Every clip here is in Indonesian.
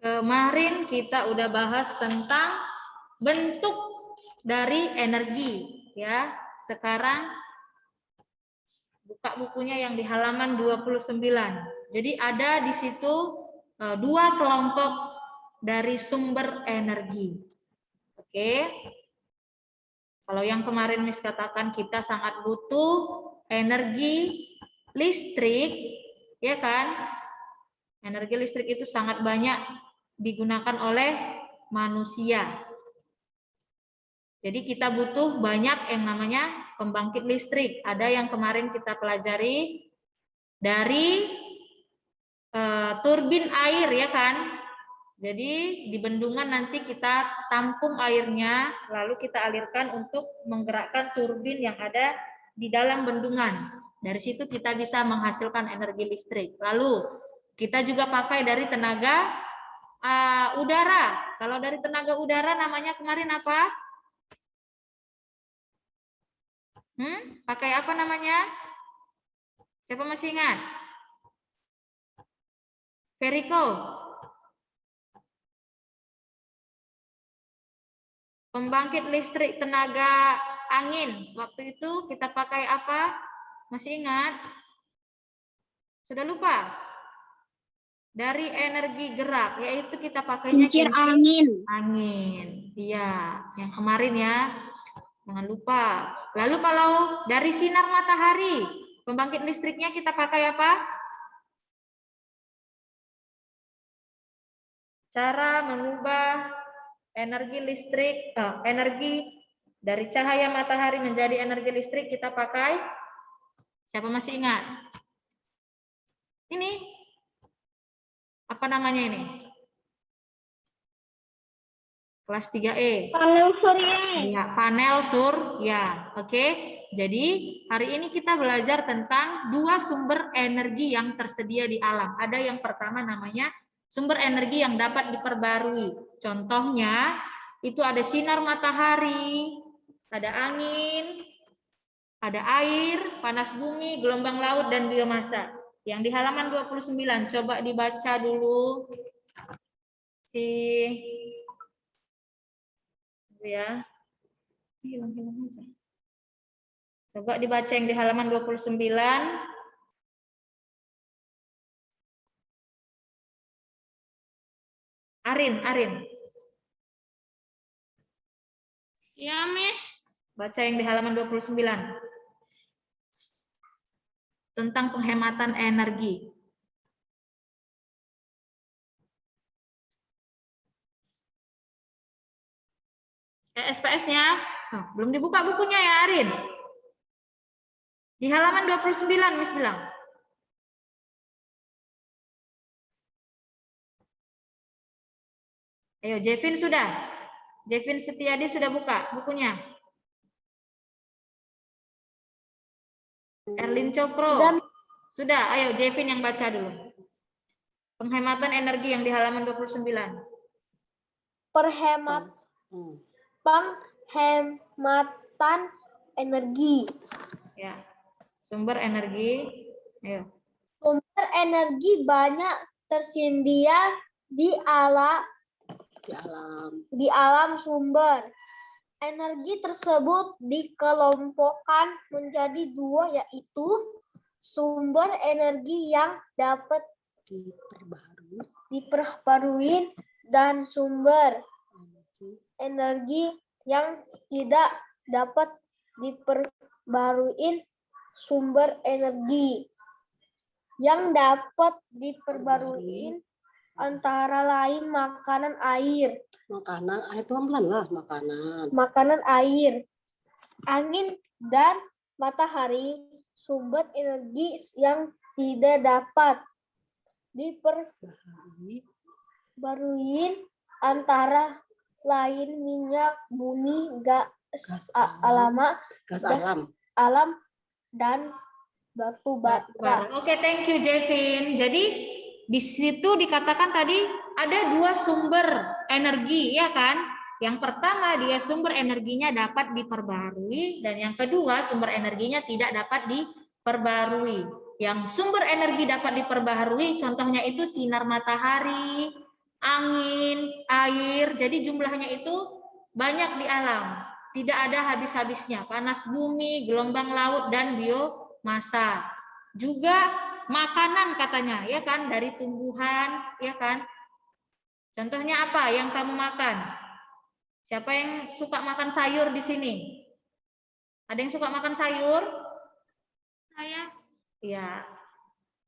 Kemarin kita udah bahas tentang bentuk dari energi, ya. Sekarang buka bukunya yang di halaman 29. Jadi ada di situ dua kelompok dari sumber energi. Oke. Kalau yang kemarin Miss katakan kita sangat butuh energi listrik, ya kan? Energi listrik itu sangat banyak digunakan oleh manusia. Jadi kita butuh banyak yang namanya pembangkit listrik. Ada yang kemarin kita pelajari dari turbin air, ya kan? Jadi di bendungan nanti kita tampung airnya, lalu kita alirkan untuk menggerakkan turbin yang ada di dalam bendungan. Dari situ kita bisa menghasilkan energi listrik. Lalu kita juga pakai dari tenaga udara. Kalau dari tenaga udara namanya kemarin apa? Pakai apa namanya? Siapa masih ingat? Veriko. Pembangkit listrik tenaga angin. Waktu itu kita pakai apa? Masih ingat? Sudah lupa? Dari energi gerak, yaitu kita pakainya kincir angin. Angin. Iya, yang kemarin ya. Jangan lupa. Lalu kalau dari sinar matahari, pembangkit listriknya kita pakai apa? Cara mengubah energi listrik, energi dari cahaya matahari menjadi energi listrik kita pakai. Siapa masih ingat? Ini apa namanya ini? Kelas 3E. Panel surya. Iya, panel surya. Oke. Jadi hari ini kita belajar tentang dua sumber energi yang tersedia di alam. Ada yang pertama namanya sumber energi yang dapat diperbarui. Contohnya itu ada sinar matahari, ada angin, ada air, panas bumi, gelombang laut, dan biomasa. Yang di halaman 29, coba dibaca dulu. Ya. Hilang-hilang aja. Coba dibaca yang di halaman 29. Arin. Ya, Miss. Baca yang di halaman 29. Tentang penghematan energi. SPS-nya belum dibuka bukunya ya, Arin. Di halaman 29, Miss bilang. Ayo, Jevin sudah. Jevin Setiadi sudah buka bukunya. Erlin Cokro. Sudah, ayo Jevin yang baca dulu. Penghematan energi yang di halaman 29. Penghematan energi. Ya. Sumber energi. Ayo. Sumber energi banyak tersedia di alam sumber. Energi tersebut dikelompokkan menjadi dua, yaitu sumber energi yang dapat diperbarui dan sumber energi yang tidak dapat diperbarui. Sumber energi yang dapat diperbarui antara lain makanan, air. Makanan, air, angin, dan matahari. Sumber energi yang tidak dapat diperbarui antara lain minyak, bumi, gas alam, dan batu bara. Oke, thank you Jevin. Jadi di situ dikatakan tadi ada dua sumber energi, ya kan? Yang pertama dia sumber energinya dapat diperbarui, dan yang kedua sumber energinya tidak dapat diperbarui. Yang sumber energi dapat diperbarui contohnya itu sinar matahari, angin, air. Jadi jumlahnya itu banyak di alam. Tidak ada habis-habisnya. Panas bumi, gelombang laut, dan biomasa. Juga makanan katanya, ya kan, dari tumbuhan, ya kan. Contohnya apa yang kamu makan? Siapa yang suka makan sayur di sini? Ada yang suka makan sayur? Saya. Ya.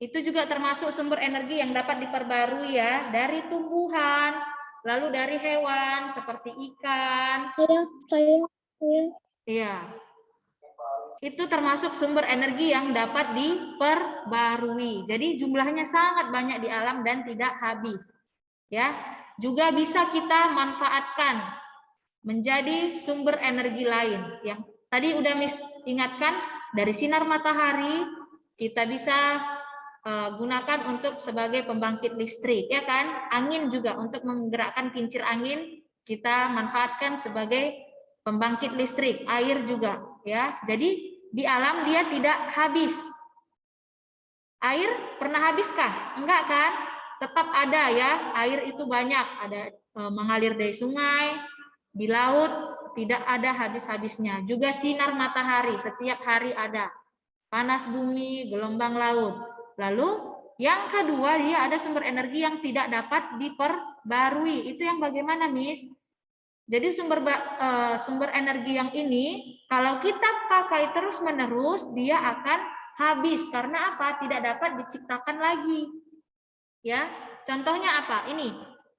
Itu juga termasuk sumber energi yang dapat diperbarui ya, dari tumbuhan, lalu dari hewan seperti ikan. Saya. Iya. Itu termasuk sumber energi yang dapat diperbarui. Jadi jumlahnya sangat banyak di alam dan tidak habis. Ya, juga bisa kita manfaatkan menjadi sumber energi lain. Yang tadi udah Miss ingatkan, dari sinar matahari kita bisa gunakan untuk sebagai pembangkit listrik, ya kan? Angin juga untuk menggerakkan kincir angin kita manfaatkan sebagai pembangkit listrik. Air juga, ya. Jadi di alam dia tidak habis. Air pernah habiskah? Enggak kan? Tetap ada ya. Air itu banyak, ada mengalir dari sungai, di laut tidak ada habis-habisnya. Juga sinar matahari setiap hari ada. Panas bumi, gelombang laut. Lalu yang kedua, dia ada sumber energi yang tidak dapat diperbarui. Itu yang bagaimana, Miss? Jadi sumber energi yang ini kalau kita pakai terus-menerus dia akan habis. Karena apa? Tidak dapat diciptakan lagi. Ya, contohnya apa? Ini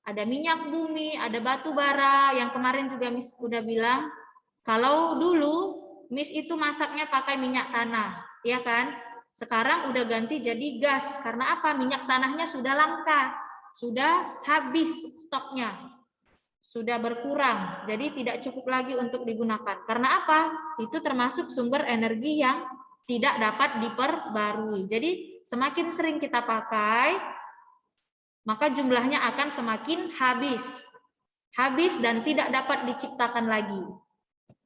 ada minyak bumi, ada batu bara. Yang kemarin juga Miss udah bilang, kalau dulu Miss itu masaknya pakai minyak tanah, ya kan? Sekarang udah ganti jadi gas. Karena apa? Minyak tanahnya sudah langka, sudah habis stoknya, sudah berkurang. Jadi tidak cukup lagi untuk digunakan. Karena apa? Itu termasuk sumber energi yang tidak dapat diperbarui. Jadi semakin sering kita pakai, maka jumlahnya akan semakin habis. Habis dan tidak dapat diciptakan lagi.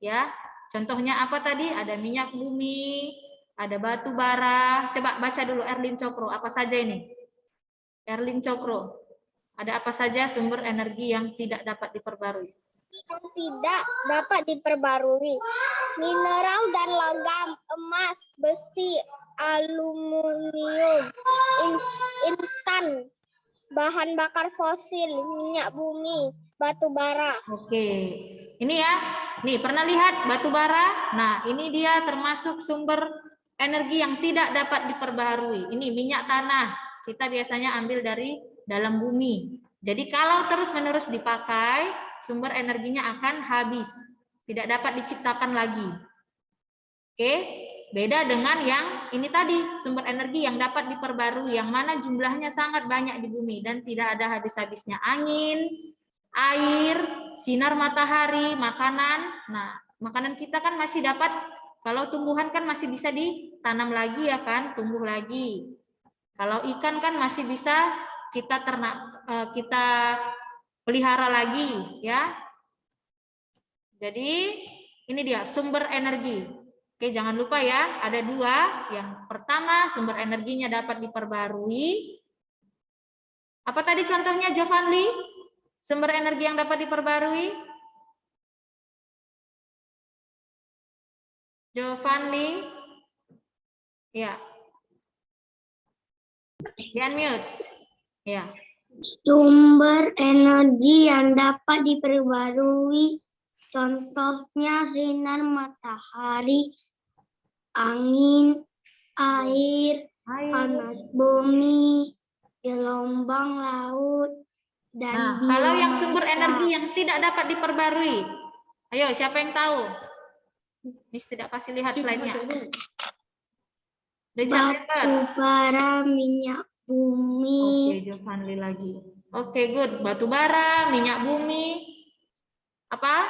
Ya, contohnya apa tadi? Ada minyak bumi, ada batu bara. Coba baca dulu Erlin Cokro, apa saja ini? Erlin Cokro, ada apa saja sumber energi yang tidak dapat diperbarui? Yang tidak dapat diperbarui. Mineral dan logam, emas, besi, aluminium, intan, bahan bakar fosil, minyak bumi, batu bara. Oke, ini ya. Nih, pernah lihat batu bara? Nah, ini dia termasuk sumber energi yang tidak dapat diperbarui. Ini minyak tanah. Kita biasanya ambil dari dalam bumi. Jadi kalau terus-menerus dipakai, sumber energinya akan habis. Tidak dapat diciptakan lagi. Oke, beda dengan yang ini tadi, sumber energi yang dapat diperbarui, yang mana jumlahnya sangat banyak di bumi dan tidak ada habis-habisnya. Angin, air, sinar matahari, makanan. Nah, makanan kita kan masih dapat, kalau tumbuhan kan masih bisa ditanam lagi ya kan, tumbuh lagi. Kalau ikan kan masih bisa kita ternak, kita pelihara lagi ya. Jadi ini dia sumber energi. Oke, jangan lupa ya, ada dua. Yang pertama, sumber energinya dapat diperbarui. Apa tadi contohnya, Jovanli? Sumber energi yang dapat diperbarui? Jovanli? Ya. Di-unmute. Ya. Sumber energi yang dapat diperbarui, contohnya sinar matahari, angin, air, panas bumi, gelombang laut, dan Nah, kalau yang sumber energi yang tidak dapat diperbarui, ayo siapa yang tahu? Miss tidak kasih lihat slide-nya. batu bara, minyak bumi. Oke, Jovanli lagi. Oke, good. Batu bara, minyak bumi, apa?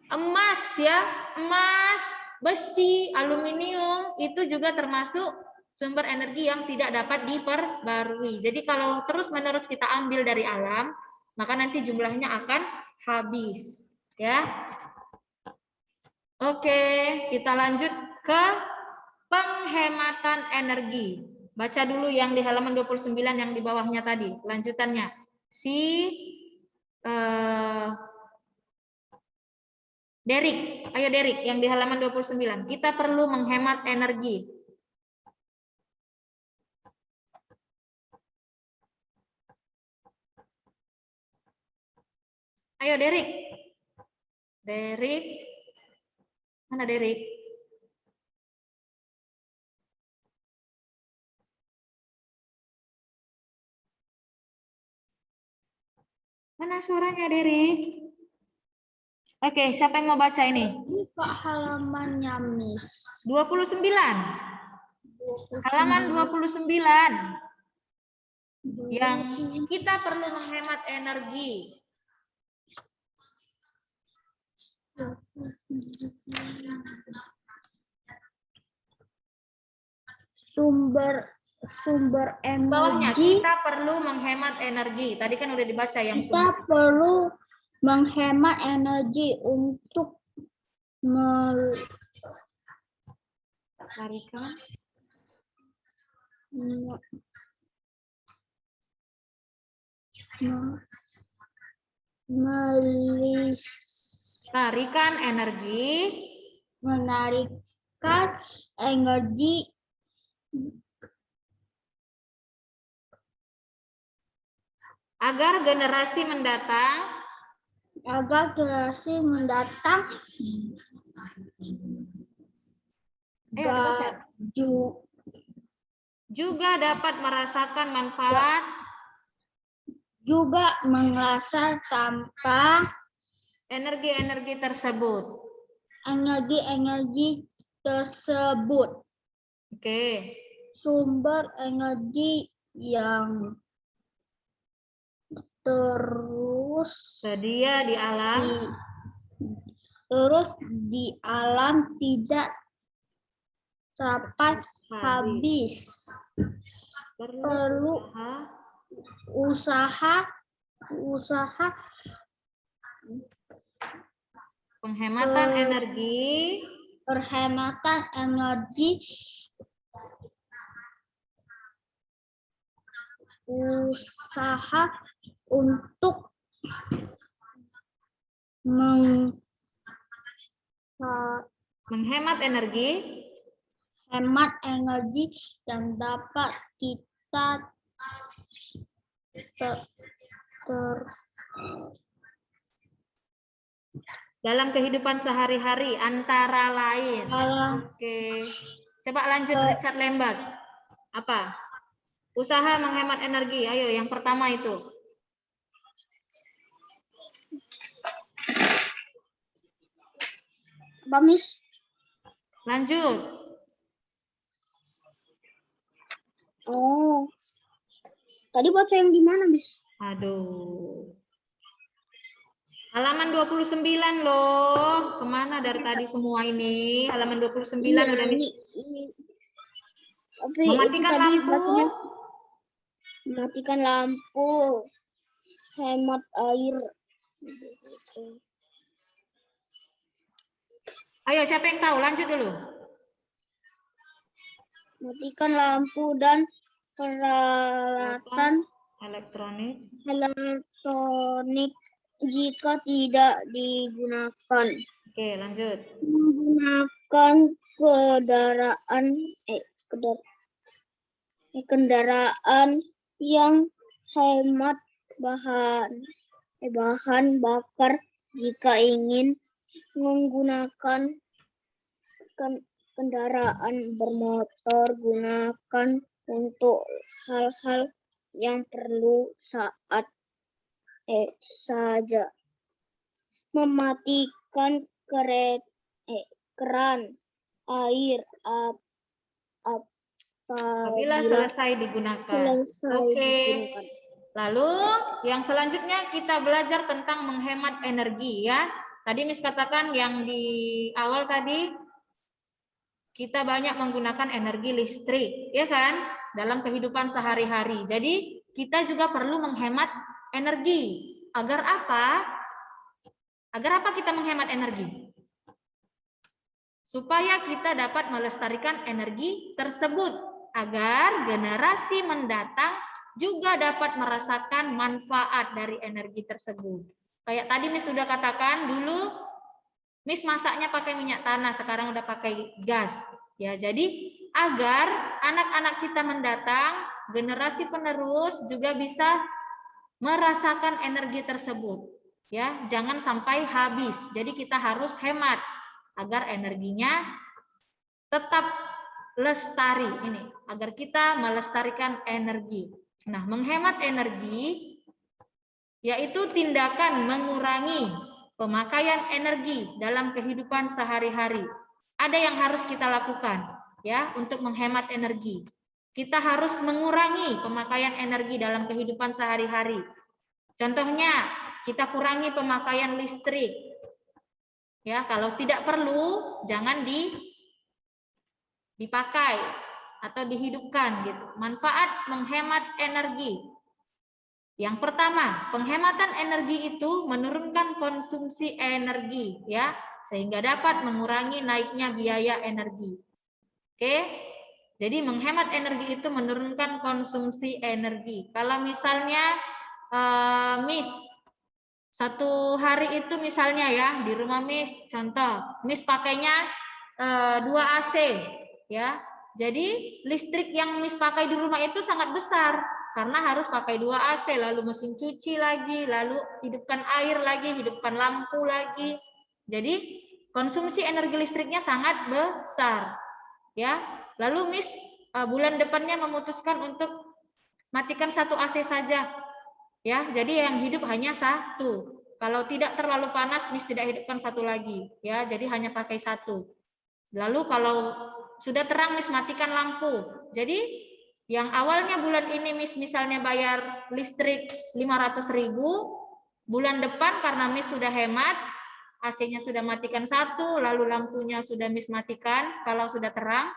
Emas ya, emas, besi, aluminium itu juga termasuk sumber energi yang tidak dapat diperbarui. Jadi kalau terus-menerus kita ambil dari alam, maka nanti jumlahnya akan habis, ya. Oke, kita lanjut ke penghematan energi. Baca dulu yang di halaman 29 yang di bawahnya tadi, lanjutannya. si Derik. Ayo Derik, yang di halaman 29. Kita perlu menghemat energi. Ayo Derik. Derik. Mana Derik? Mana suaranya Derik? Oke, siapa yang mau baca ini? Pak halamannya, Miss. 29. Halaman 29. Yang kita perlu menghemat energi. Sumber Bawahnya, energi. kita perlu menghemat energi. Tadi kan udah dibaca yang Kita perlu menghemat energi untuk menarikkan energi agar generasi mendatang juga dapat merasakan manfaat energi-energi tersebut. Oke. Sumber energi yang sedia di alam tidak dapat habis. Perlu usaha penghematan energi usaha untuk menghemat energi yang dapat kita dalam kehidupan sehari-hari antara lain. Oke. Coba lanjut Richard Lambert. Apa? Usaha menghemat energi. Ayo, yang pertama itu. Bamis. Lanjut. Oh. Tadi baca yang di mana, Bis? Aduh. Halaman 29 loh. Kemana dari tadi semua ini? Halaman 29 udah ini. Tapi mematikan lampu. Matikan lampu. Hemat air. Ayo, siapa yang tahu? Lanjut dulu. Matikan lampu dan peralatan elektronik jika tidak digunakan. Oke, lanjut. Menggunakan kendaraan yang hemat bahan bakar. Jika ingin menggunakan kendaraan bermotor, gunakan untuk hal-hal yang perlu saja. Mematikan keran air apabila selesai digunakan. Oke. Lalu yang selanjutnya kita belajar tentang menghemat energi ya. Tadi Miss katakan yang di awal tadi kita banyak menggunakan energi listrik, ya kan? Dalam kehidupan sehari-hari. Jadi kita juga perlu menghemat energi. Agar apa? Agar apa kita menghemat energi? Supaya kita dapat melestarikan energi tersebut. Agar generasi mendatang juga dapat merasakan manfaat dari energi tersebut. Kayak tadi Miss sudah katakan dulu, Miss masaknya pakai minyak tanah, sekarang udah pakai gas. Ya, jadi agar anak-anak kita mendatang, generasi penerus juga bisa merasakan energi tersebut. Ya, jangan sampai habis. Jadi kita harus hemat agar energinya tetap lestari ini, agar kita melestarikan energi. Nah, menghemat energi yaitu tindakan mengurangi pemakaian energi dalam kehidupan sehari-hari. Ada yang harus kita lakukan ya untuk menghemat energi. Kita harus mengurangi pemakaian energi dalam kehidupan sehari-hari. Contohnya, kita kurangi pemakaian listrik. Ya, kalau tidak perlu jangan dipakai atau dihidupkan gitu. Manfaat menghemat energi. Yang pertama, penghematan energi itu menurunkan konsumsi energi ya, sehingga dapat mengurangi naiknya biaya energi. Oke. Jadi menghemat energi itu menurunkan konsumsi energi. Kalau misalnya Miss satu hari itu misalnya ya di rumah Miss, contoh Miss pakainya 2 AC ya. Jadi listrik yang Miss pakai di rumah itu sangat besar karena harus pakai 2 AC, lalu mesin cuci lagi, lalu hidupkan air lagi, hidupkan lampu lagi. Jadi konsumsi energi listriknya sangat besar ya. Lalu Miss bulan depannya memutuskan untuk matikan 1 AC saja ya. Jadi yang hidup hanya 1. Kalau tidak terlalu panas, Miss tidak hidupkan 1 lagi ya. Jadi hanya pakai 1. Lalu kalau sudah terang, Miss matikan lampu. Jadi yang awalnya bulan ini Miss misalnya bayar listrik 500.000, bulan depan karena Miss sudah hemat, AC-nya sudah matikan 1, lalu lampunya sudah Miss matikan kalau sudah terang,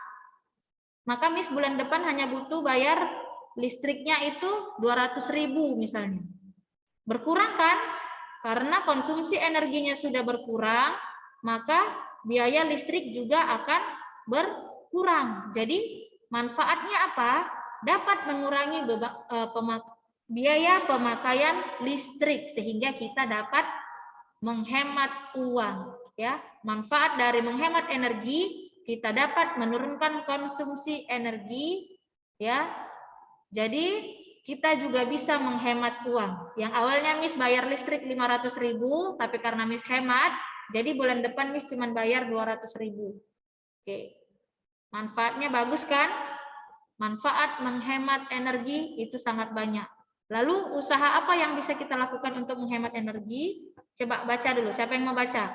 maka Miss bulan depan hanya butuh bayar listriknya itu 200.000 misalnya. Berkurang kan? Karena konsumsi energinya sudah berkurang, maka biaya listrik juga akan berkurang. Jadi manfaatnya apa? Dapat mengurangi biaya pemakaian listrik sehingga kita dapat menghemat uang. Ya, manfaat dari menghemat energi, kita dapat menurunkan konsumsi energi. Ya, jadi kita juga bisa menghemat uang. Yang awalnya Miss bayar listrik 500.000, tapi karena Miss hemat, jadi bulan depan Miss cuma bayar 200.000. Oke. Manfaatnya bagus kan? Manfaat menghemat energi itu sangat banyak. Lalu usaha apa yang bisa kita lakukan untuk menghemat energi? Coba baca dulu. Siapa yang mau baca?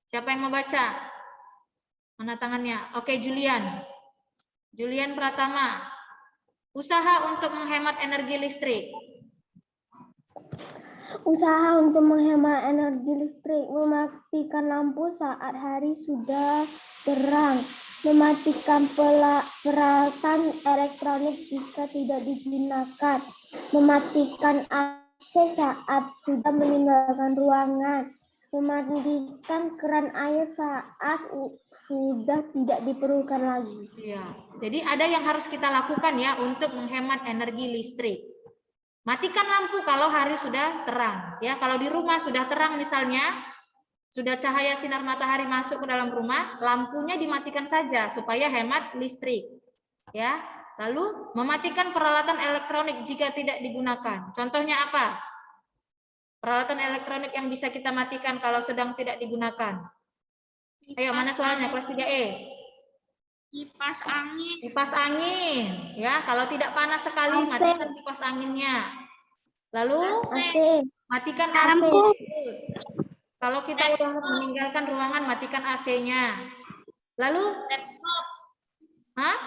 Siapa yang mau baca? Mana tangannya? Oke, Julian. Julian Pratama. Usaha untuk menghemat energi listrik. Usaha untuk menghemat energi listrik, mematikan lampu saat hari sudah terang, mematikan peralatan elektronik jika tidak digunakan, mematikan AC saat sudah meninggalkan ruangan, mematikan keran air saat sudah tidak diperlukan lagi. Ya, jadi ada yang harus kita lakukan ya untuk menghemat energi listrik. Matikan lampu kalau hari sudah terang. Ya, kalau di rumah sudah terang misalnya, sudah cahaya sinar matahari masuk ke dalam rumah, lampunya dimatikan saja supaya hemat listrik. Ya, lalu mematikan peralatan elektronik jika tidak digunakan. Contohnya apa? Peralatan elektronik yang bisa kita matikan kalau sedang tidak digunakan. Ayo, mana suaranya kelas 3E? Kipas angin. Kipas angin, ya. Kalau tidak panas sekali, matikan kipas anginnya. Lalu matikan AC. Kalau kita udah meninggalkan ruangan, matikan AC-nya. Lalu Laptop. Hah?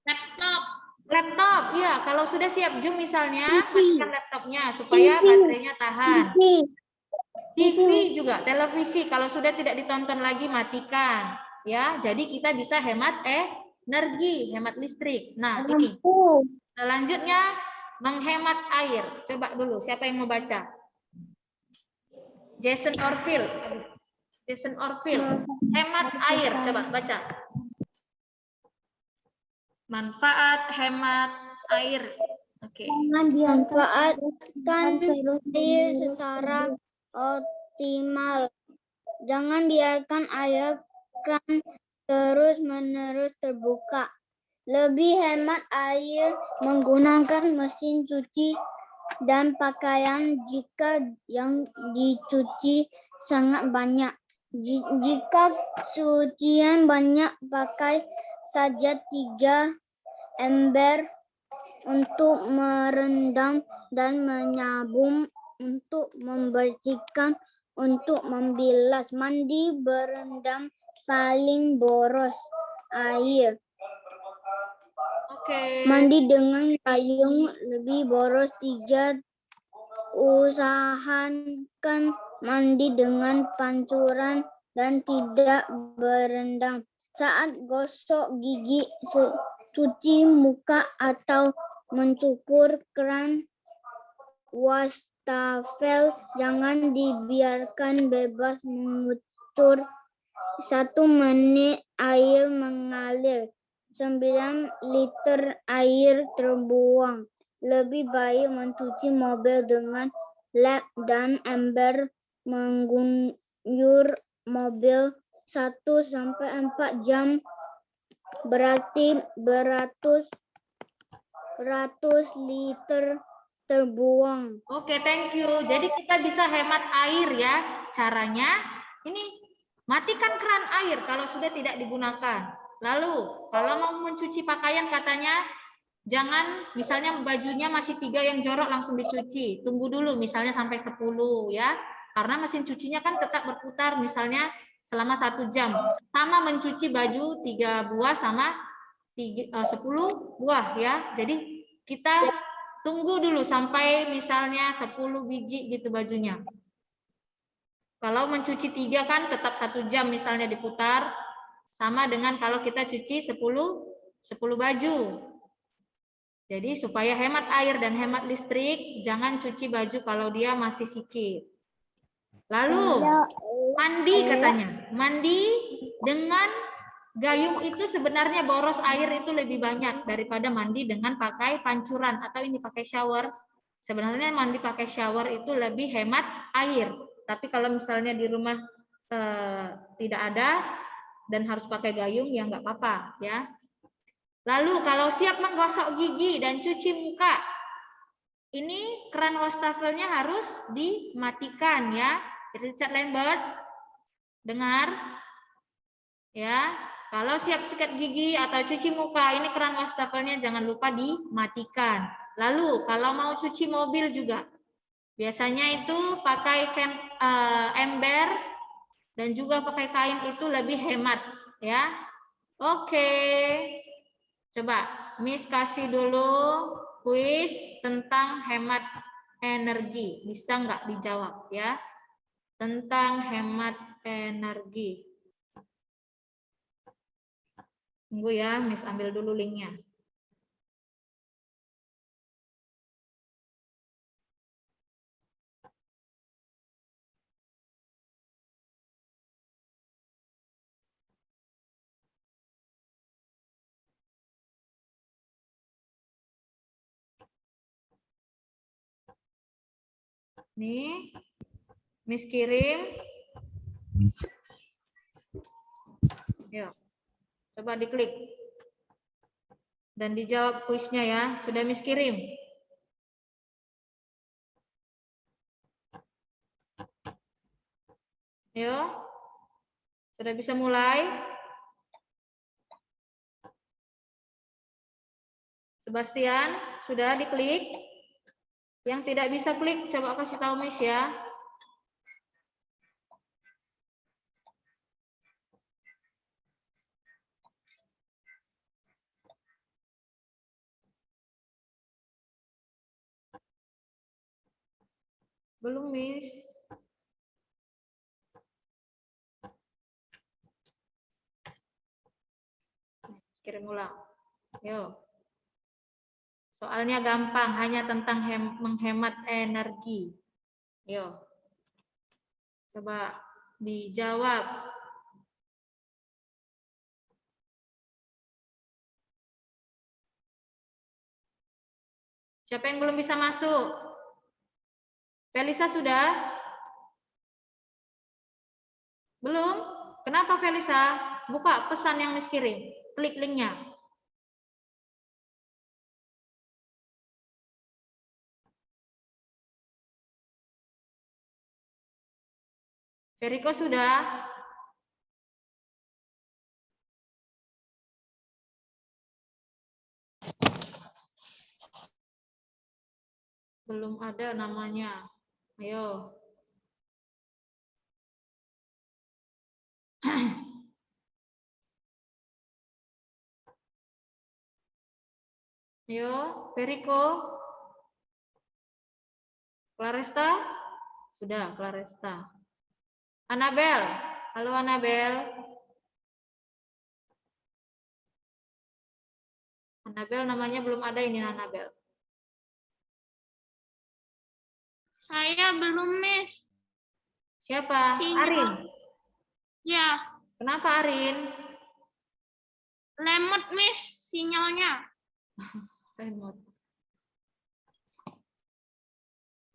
Laptop. Laptop, ya. Kalau sudah siap Zoom misalnya, matikan laptopnya supaya baterainya tahan. TV juga, televisi kalau sudah tidak ditonton lagi matikan. Ya, jadi kita bisa hemat energi, hemat listrik. Nah, ini selanjutnya menghemat air. Coba dulu, siapa yang mau baca? Jason Orville. Jason Orville. Hemat air, coba baca. Manfaat hemat air. Oke. Manfaatkan air secara optimal. Jangan biarkan air kran terus-menerus terbuka. Lebih hemat air menggunakan mesin cuci dan pakaian jika yang dicuci sangat banyak. Jika cucian banyak, pakai saja 3 ember untuk merendam dan menyabun untuk membersihkan, untuk membilas. Mandi berendam paling boros air. Oke. Mandi dengan gayung lebih boros 3. Usahakan mandi dengan pancuran dan tidak berendam. Saat gosok gigi, cuci muka atau mencukur keran wastafel jangan dibiarkan bebas mengucur. 1 menit air mengalir, 9 liter air terbuang. Lebih baik mencuci mobil dengan lap dan ember mengguyur mobil 1-4 jam. Berarti beratus liter terbuang. Oke, thank you. Jadi kita bisa hemat air ya. Caranya ini matikan keran air kalau sudah tidak digunakan. Lalu kalau mau mencuci pakaian katanya jangan misalnya bajunya masih 3 yang jorok langsung dicuci. Tunggu dulu misalnya sampai 10 ya. Karena mesin cucinya kan tetap berputar misalnya selama 1 jam. Sama mencuci baju 3 buah sama 10 buah ya. Jadi kita tunggu dulu sampai misalnya 10 biji gitu bajunya. Kalau mencuci 3 kan tetap 1 jam misalnya diputar. Sama dengan kalau kita cuci 10 baju. Jadi supaya hemat air dan hemat listrik, jangan cuci baju kalau dia masih sikit. Lalu mandi katanya. Mandi dengan gayung itu sebenarnya boros air itu lebih banyak daripada mandi dengan pakai pancuran atau ini pakai shower. Sebenarnya mandi pakai shower itu lebih hemat air. Tapi kalau misalnya di rumah tidak ada dan harus pakai gayung ya nggak apa-apa ya. Lalu kalau siap menggosok gigi dan cuci muka, ini keran wastafelnya harus dimatikan ya. Richard Lambert, dengar? Ya, kalau siap sikat gigi atau cuci muka, ini keran wastafelnya jangan lupa dimatikan. Lalu kalau mau cuci mobil juga, biasanya itu pakai ember dan juga pakai kain itu lebih hemat ya. Oke. Coba Miss kasih dulu kuis tentang hemat energi. Bisa nggak dijawab ya? Tentang hemat energi. Tunggu ya, Miss ambil dulu linknya. Nih, Miss kirim. Yuk, coba diklik. Dan dijawab kuisnya ya. Sudah Miss kirim? Yuk, sudah bisa mulai? Sebastian, sudah diklik? Yang tidak bisa klik, coba kasih tahu Miss ya. Belum, Miss. Kirim ulang. Yuk. Soalnya gampang, hanya tentang menghemat energi. Yuk. Coba dijawab. Siapa yang belum bisa masuk? Felisa sudah? Belum? Kenapa Felisa? Buka pesan yang Miss kirim. Klik linknya. Veriko sudah? Belum ada namanya. Ayo. Ayo, Veriko. Claresta? Sudah, Claresta. Anabel. Halo, Anabel. Anabel namanya belum ada ini, Anabel. Saya belum, Miss. Siapa? Sinyal. Arin. Ya, Kenapa Arin? lemot, Miss, sinyalnya. Remote.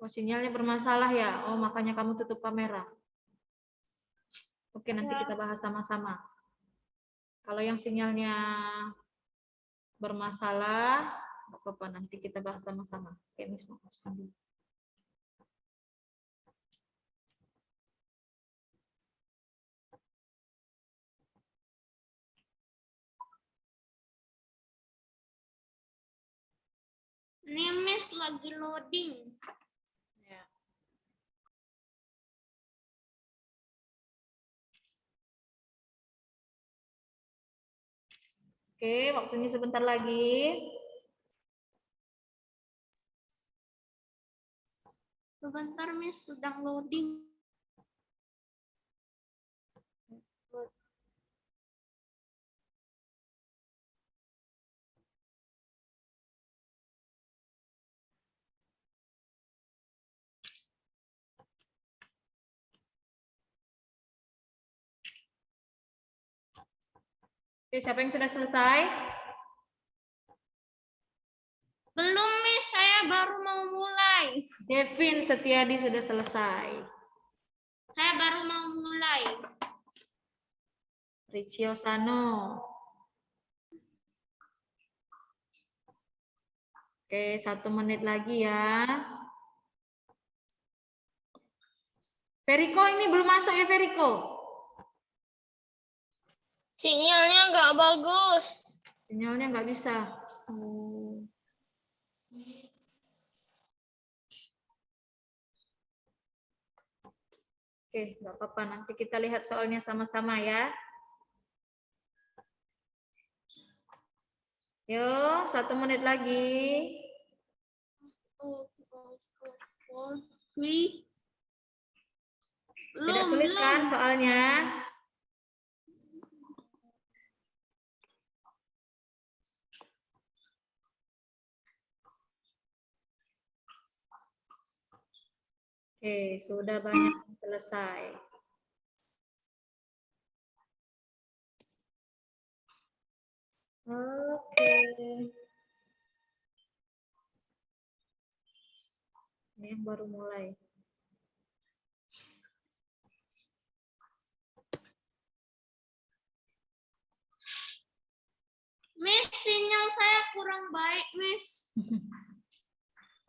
Oh, sinyalnya bermasalah ya. Oh, makanya kamu tutup kamera. Oke, nanti kita bahas sama-sama. Kalau yang sinyalnya bermasalah, nggak apa-apa, nanti kita bahas sama-sama. Oke, Miss mau pesan dulu. Ini Miss lagi loading. Ya. Oke, waktunya sebentar lagi. Sebentar, Miss, sedang loading. Oke, siapa yang sudah selesai? Belum, Miss, saya baru mau mulai. Devin Setiadi sudah selesai. Saya baru mau mulai. Ricio Sano. Oke, 1 menit lagi ya. Veriko ini belum masuk ya, Veriko? Sinyalnya nggak bagus. Sinyalnya nggak bisa. Oh. Oke, nggak apa-apa. Nanti kita lihat soalnya sama-sama ya. Yuk, 1 menit lagi. Tidak sulit kan soalnya? Oke, sudah banyak yang selesai. Oke. Ini yang baru mulai. Miss, sinyal saya kurang baik, Miss.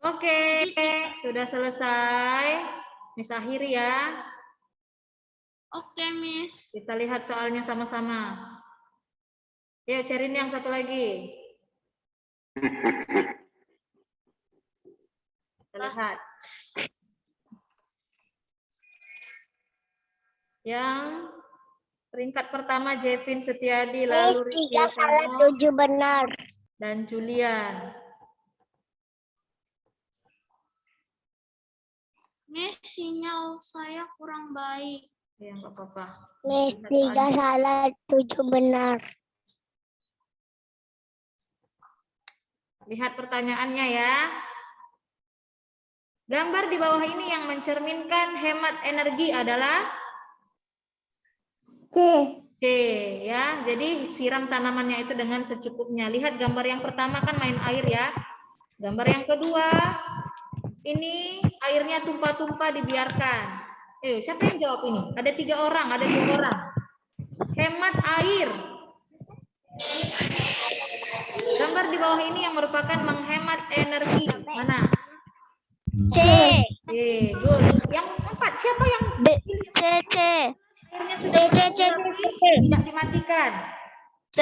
Oke, sudah selesai. Miss akhiri ya. Oke, Miss. Kita lihat soalnya sama-sama. Yuk, cariin yang satu lagi. Kita lihat. Yang peringkat pertama Jevin Setiadi, lalu Ricio Sano, 7 benar. dan Julian. Miss, sinyal saya kurang baik. Ya, nggak apa-apa. Miss, Lihat 3 soalnya. salah, 7 benar. Lihat pertanyaannya ya. Gambar di bawah ini yang mencerminkan hemat energi adalah C. C ya. Jadi siram tanamannya itu dengan secukupnya. Lihat gambar yang pertama kan main air ya. Gambar yang kedua, ini airnya tumpah-tumpah dibiarkan. Siapa yang jawab ini? Ada 3 orang, ada 2 orang. Hemat air. Gambar di bawah ini yang merupakan menghemat energi. Mana? C. Good. Yang 4, siapa yang C. C. airnya sudah tidak dimatikan? C.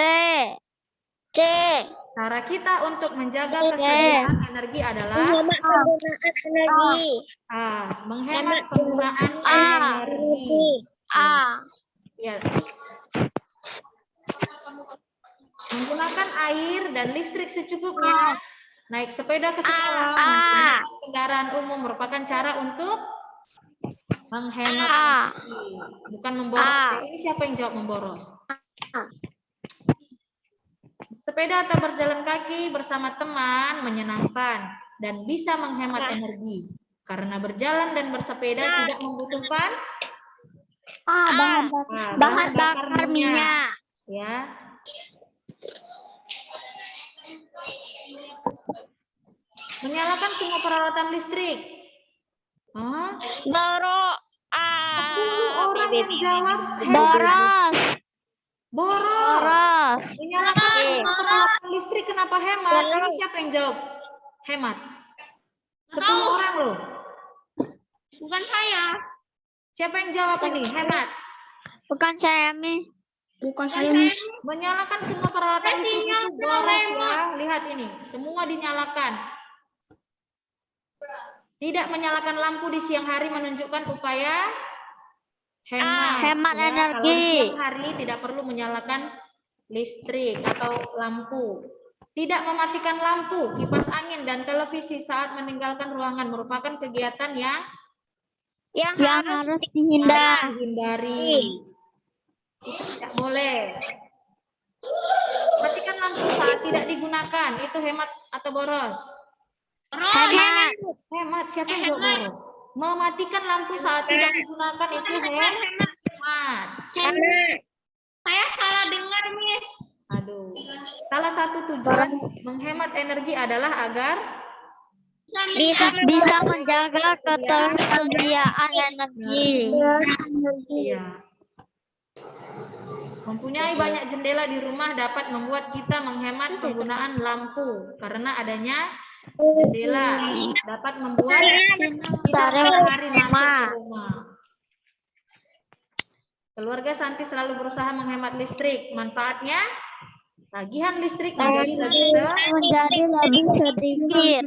C. Cara kita untuk menjaga kesediaan energi adalah Penggunaan energi. menghemat penggunaan A. energi. A. Ya. Menggunakan air dan listrik secukupnya. Naik sepeda ke sekolah, menggunakan kendaraan umum merupakan cara untuk menghemat energi, bukan memboros. Ini siapa yang jawab memboros? Sepeda atau berjalan kaki bersama teman menyenangkan dan bisa menghemat energi. Karena berjalan dan bersepeda tidak membutuhkan Bahan bakar minyak. Ya. Menyalakan semua peralatan listrik. Baru 10 orang yang jawab boros. boros. Menyalakan semua peralatan listrik kenapa hemat? Ini siapa yang jawab hemat? 10 orang loh. Bukan saya. Siapa yang jawab ini hemat? Bukan saya, Mi. Bukan saya, Miss. Menyalakan semua peralatan listrik itu boros ya. Lihat ini, semua dinyalakan. Tidak menyalakan lampu di siang hari menunjukkan upaya hemat ya. energi. Kalau di siang hari tidak perlu menyalakan listrik atau lampu. Tidak mematikan lampu, kipas angin, dan televisi saat meninggalkan ruangan merupakan kegiatan yang harus dihindari. dihindari. Itu tidak boleh. Matikan lampu saat tidak digunakan, itu hemat atau boros? Hemat. Hemat, siapa yang jawab boros? Mematikan lampu saat tidak digunakan itu hemat. Saya salah dengar, Miss. Aduh. Salah satu tujuan menghemat energi adalah agar Bisa menjaga ketersediaan energi. iya. Mempunyai banyak jendela di rumah dapat membuat kita menghemat penggunaan lampu karena adanya jendela dapat membuat tidak matahari masuk ke rumah. Keluarga Santi selalu berusaha menghemat listrik. Manfaatnya tagihan listrik menjadi lebih Menjadi lebih sedikit.